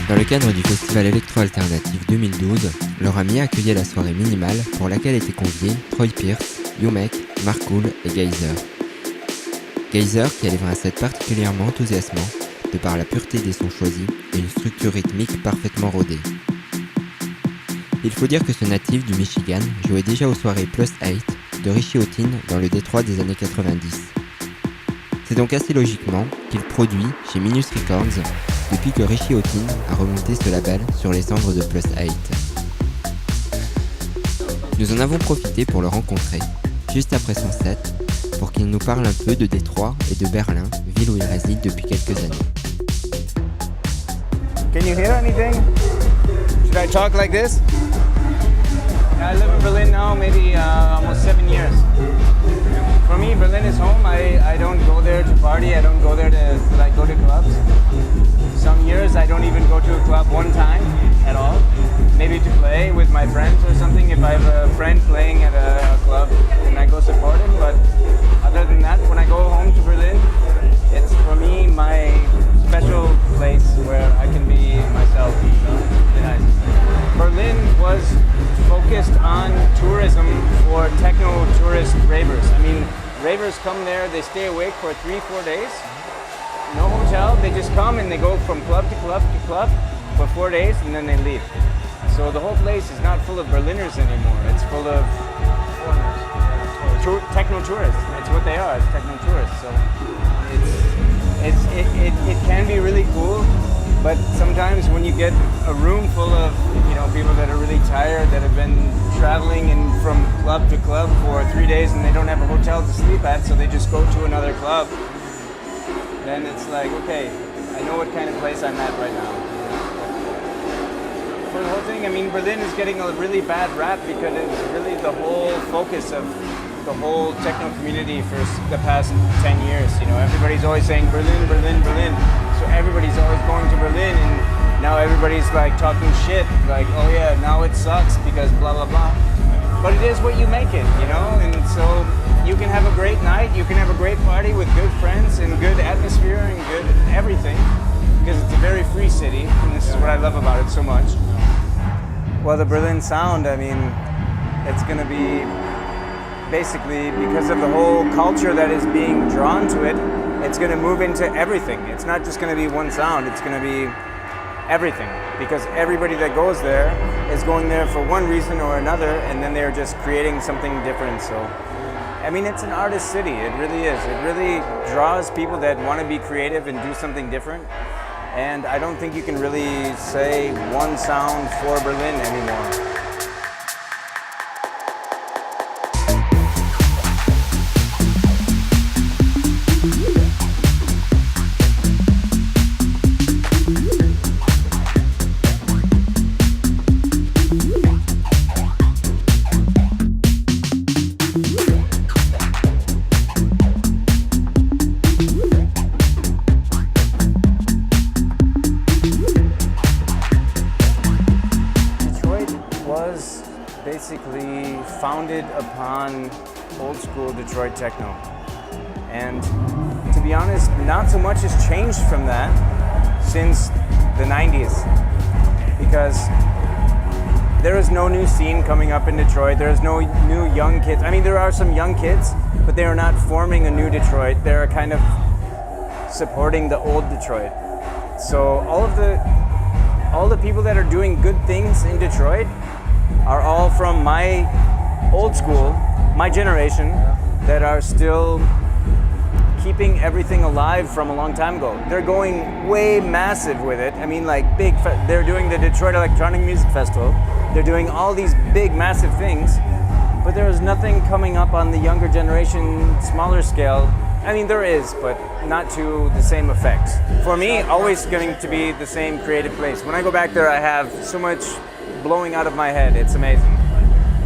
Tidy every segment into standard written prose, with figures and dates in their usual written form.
Dans le cadre du festival Electro Alternativ 2012, le Ramier accueillait la soirée minimale pour laquelle étaient conviés Troy Pierce, Yumek, Marcool et Gaiser. Gaiser qui a livré un set particulièrement enthousiasmant de par la pureté des sons choisis et une structure rythmique parfaitement rodée. Il faut dire que ce natif du Michigan jouait déjà aux soirées Plus 8 de Richie Houghton dans le Détroit des années 90. C'est donc assez logiquement qu'il produit chez Minus Records depuis que Richie Houghton a remonté ce label sur les cendres de Plus 8. Nous en avons profité pour le rencontrer, juste après son set, pour qu'il nous parle un peu de Détroit et de Berlin, ville où il réside depuis quelques années. Can you hear anything? Should I talk like this? I live in Berlin now, maybe almost 7 years. For me, Berlin is home. I don't go there to party. I don't go there to like go to clubs. Some years I don't even go to a club one time at all. Maybe to play with my friends or something. If I have a friend playing at a club, then I go support him. But other than that, when I go home to Berlin, it's for me my special place where I can be myself. Really nice. Berlin was focused on tourism for techno tourist ravers. I mean, ravers come there, they stay awake for 3-4 days. No hotel, they just come and they go from club to club to club for 4 days and then they leave. So the whole place is not full of Berliners anymore. It's full of techno tourists. That's what they are. It's techno tourists. So it can be really cool, but sometimes when you get a room full of people that are really tired, that have been traveling and from club to club for 3 days and they don't have a hotel to sleep at, so they just go to another club, then it's like, okay, I know what kind of place I'm at right now. For the whole thing, I mean, Berlin is getting a really bad rap because it's really the whole focus of the whole techno community for the past 10 years. Everybody's always saying Berlin, Berlin, Berlin. So everybody's always going to Berlin, and now everybody's like talking shit, like, oh yeah, now it sucks because blah, blah, blah. But it is what you make it, and so you can have a great night, you can have a great party with good friends and good atmosphere and good everything, because it's a very free city, and this is what I love about it so much. Well, the Berlin sound, I mean, it's going to be basically because of the whole culture that is being drawn to it, it's going to move into everything. It's not just going to be one sound, it's going to be everything, because everybody that goes there is going there for one reason or another, and then they're just creating something different. So I mean, it's an artist city, it really is. It really draws people that want to be creative and do something different, and I don't think you can really say one sound for Berlin anymore. Basically founded upon old school Detroit techno, and to be honest, not so much has changed from that since the 90s, because there is no new scene coming up in Detroit. There is no new young kids. I mean, there are some young kids, but they are not forming a new Detroit. They're kind of supporting the old Detroit. So all the people that are doing good things in Detroit are all from my old school, my generation, that are still keeping everything alive from a long time ago. They're going way massive with it. I mean, like they're doing the Detroit Electronic Music Festival. They're doing all these big, massive things, but there is nothing coming up on the younger generation, smaller scale. I mean, there is, but not to the same effect. For me, always going to be the same creative place. When I go back there, I have so much blowing out of my head. It's amazing.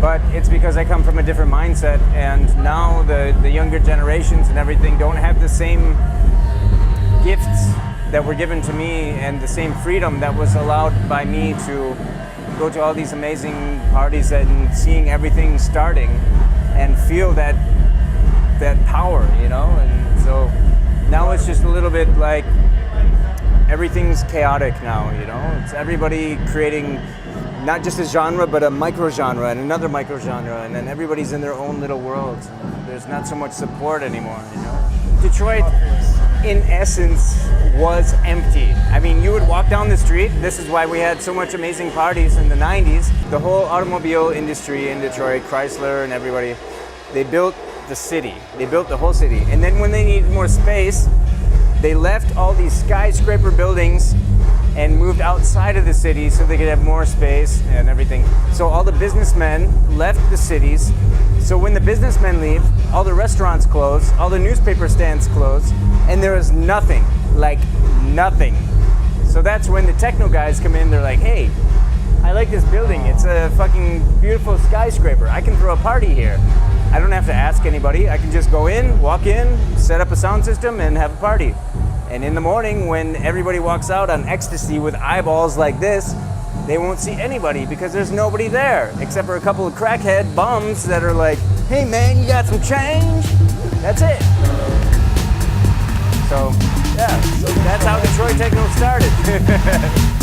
But it's because I come from a different mindset, and now the younger generations and everything don't have the same gifts that were given to me and the same freedom that was allowed by me to go to all these amazing parties and seeing everything starting and feel that power, And so now it's just a little bit like everything's chaotic now, you know? It's everybody creating not just a genre, but a micro-genre and another micro-genre, and then everybody's in their own little world. There's not so much support anymore, you know? Detroit, in essence, was empty. I mean, you would walk down the street. This is why we had so much amazing parties in the 90s. The whole automobile industry in Detroit, Chrysler and everybody, they built the city. They built the whole city. And then when they needed more space, they left all these skyscraper buildings and moved outside of the city so they could have more space and everything. So all the businessmen left the cities. So when the businessmen leave, all the restaurants close, all the newspaper stands close, and there is nothing, like nothing. So that's when the techno guys come in, they're like, hey, I like this building. It's a fucking beautiful skyscraper. I can throw a party here. I don't have to ask anybody. I can just go in, walk in, set up a sound system, and have a party. And in the morning, when everybody walks out on ecstasy with eyeballs like this, they won't see anybody because there's nobody there, except for a couple of crackhead bums that are like, hey man, you got some change? That's it. So, yeah, so that's how Detroit techno started.